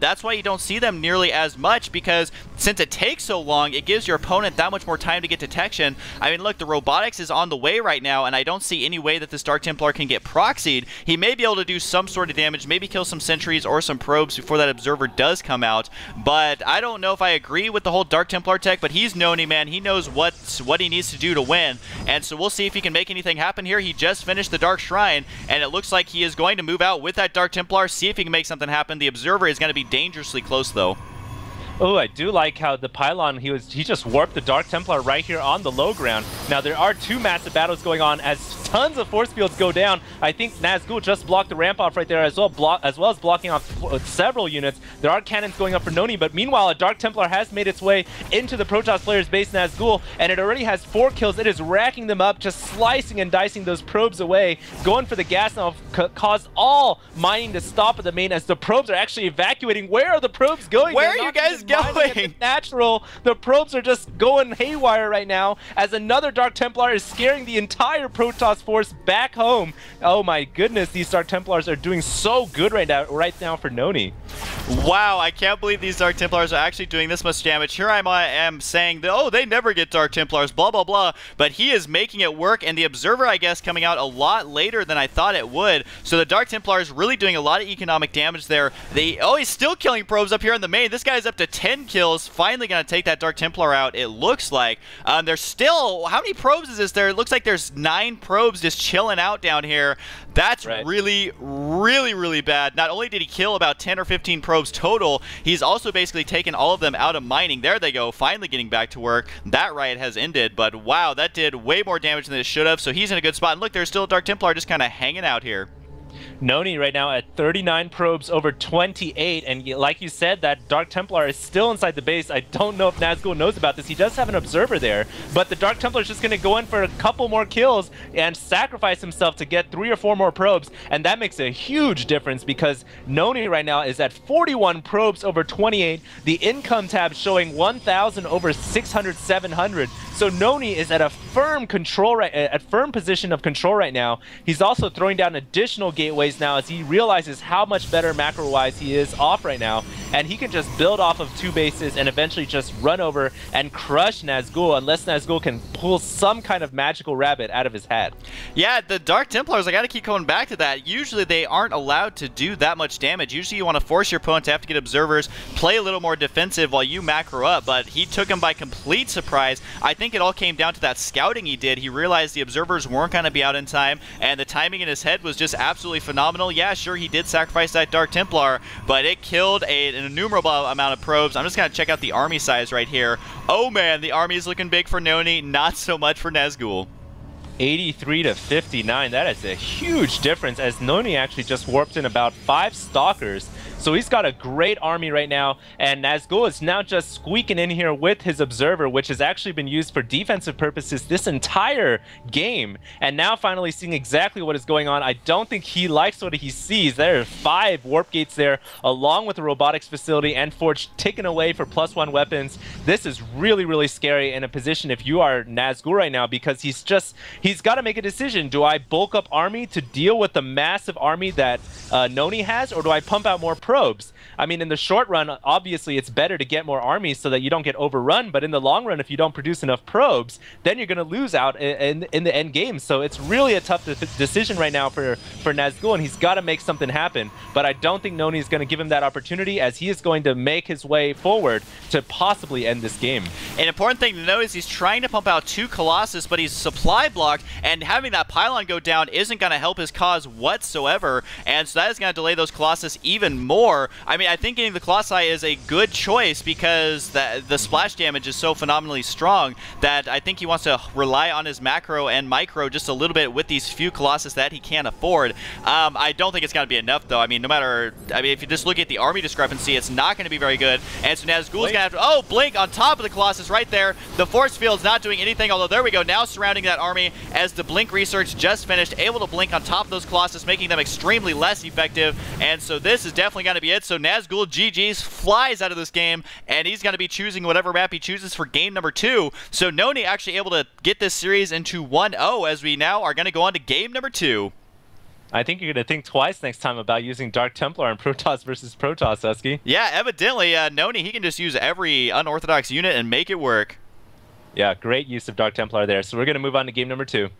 that's why you don't see them nearly as much, because since it takes so long, it gives your opponent that much more time to get detection. I mean, look, the robotics is on the way right now, and I don't see any way that this Dark Templar can get proxied. He may be able to do some sort of damage, maybe kill some sentries or some probes before that observer does come out, but I don't know if I agree with the whole Dark Templar tech, but he's NonY, man. He knows what he needs to do to win, and so we'll see if he can make anything happen here. He just finished the Dark Shrine, and it looks like he is going to move out with that Dark Templar, see if he can make something happen. The observer is going to be dangerously close, though. Oh, I do like how the pylon, he just warped the Dark Templar right here on the low ground. Now, there are two massive battles going on as tons of force fields go down. I think Nazgul just blocked the ramp off right there as well as blocking off several units. There are cannons going up for NonY, but meanwhile, a Dark Templar has made its way into the Protoss player's base, Nazgul, and it already has 4 kills. It is racking them up, just slicing and dicing those probes away. Going for the gas now caused all mining to stop at the main as the probes are actually evacuating. Where are the probes going? Where are you guys going? Natural. The probes are just going haywire right now as another Dark Templar is scaring the entire Protoss force back home. Oh my goodness, these Dark Templars are doing so good right now for NonY. Wow, I can't believe these Dark Templars are actually doing this much damage. Here I am saying that, oh, they never get Dark Templars, blah, blah, blah, but he is making it work, and the Observer, I guess, coming out a lot later than I thought it would. So the Dark Templar is really doing a lot of economic damage there. Oh, he's still killing probes up here in the main. This guy's up to 10 kills, finally going to take that Dark Templar out, it looks like. There's still, how many probes is this? It looks like there's 9 probes just chilling out down here. That's right. really, really bad. Not only did he kill about 10 or 15 probes total, he's also basically taken all of them out of mining. There they go, finally getting back to work. That riot has ended, but wow, that did way more damage than it should have, so he's in a good spot. And look, there's still a Dark Templar just kind of hanging out here. NonY right now at 39 probes over 28, and like you said, that Dark Templar is still inside the base. I don't know if Nazgul knows about this. He does have an observer there, but the Dark Templar is just going to go in for a couple more kills and sacrifice himself to get 3 or 4 more probes, and that makes a huge difference because NonY right now is at 41 probes over 28. The income tab showing 1,000 over 600, 700. So NonY is at a firm position of control right now. He's also throwing down additional gateways now as he realizes how much better macro-wise he is off right now, and he can just build off of 2 bases and eventually just run over and crush Nazgul unless Nazgul can pull some kind of magical rabbit out of his hat. Yeah, the Dark Templars, I gotta keep going back to that. Usually they aren't allowed to do that much damage. Usually you want to force your opponent to have to get observers, play a little more defensive while you macro up, but he took him by complete surprise. I think it all came down to that scouting he did. He realized the observers weren't going to be out in time, and the timing in his head was just absolutely phenomenal. Yeah, sure, he did sacrifice that Dark Templar, but it killed an innumerable amount of probes. I'm just going to check out the army size right here. Oh man, the army is looking big for NonY, not so much for Nazgul. 83 to 59, that is a huge difference as NonY actually just warped in about 5 Stalkers. So he's got a great army right now, and Nazgul is now just squeaking in here with his Observer, which has actually been used for defensive purposes this entire game, and now finally seeing exactly what is going on. I don't think he likes what he sees. There are 5 warp gates there, along with the robotics facility and Forge taken away for +1 weapons. This is really scary in a position if you are Nazgul right now, because he's got to make a decision. Do I bulk up army to deal with the massive army that NonY has, or do I pump out more probes? I mean, in the short run, obviously it's better to get more armies so that you don't get overrun, but in the long run, if you don't produce enough probes, then you're going to lose out in the end game. So it's really a tough decision right now for Nazgul, and he's got to make something happen. But I don't think NonY is going to give him that opportunity, as he is going to make his way forward to possibly end this game. An important thing to note is he's trying to pump out 2 Colossus, but he's supply blocked, and having that pylon go down isn't going to help his cause whatsoever, and so that is going to delay those Colossus even more. I mean, I think getting the Colossi is a good choice because the splash damage is so phenomenally strong that I think he wants to rely on his macro and micro just a little bit with these few Colossus that he can't afford. I don't think it's going to be enough, though. I mean, if you just look at the army discrepancy, it's not going to be very good, and so Nazgul's going to have to, oh, blink on top of the Colossus right there. The force field's not doing anything, although there we go, now surrounding that army as the blink research just finished, able to blink on top of those Colossus, making them extremely less effective, and so this is definitely going to be it. So Nazgul GG's flies out of this game, and he's going to be choosing whatever map he chooses for game number 2. So NonY actually able to get this series into 1-0 as we now are going to go on to game number 2. I think you're going to think twice next time about using Dark Templar on Protoss versus Protoss, Husky. Yeah, evidently, NonY, he can just use every unorthodox unit and make it work. Yeah, great use of Dark Templar there. So we're going to move on to game number 2.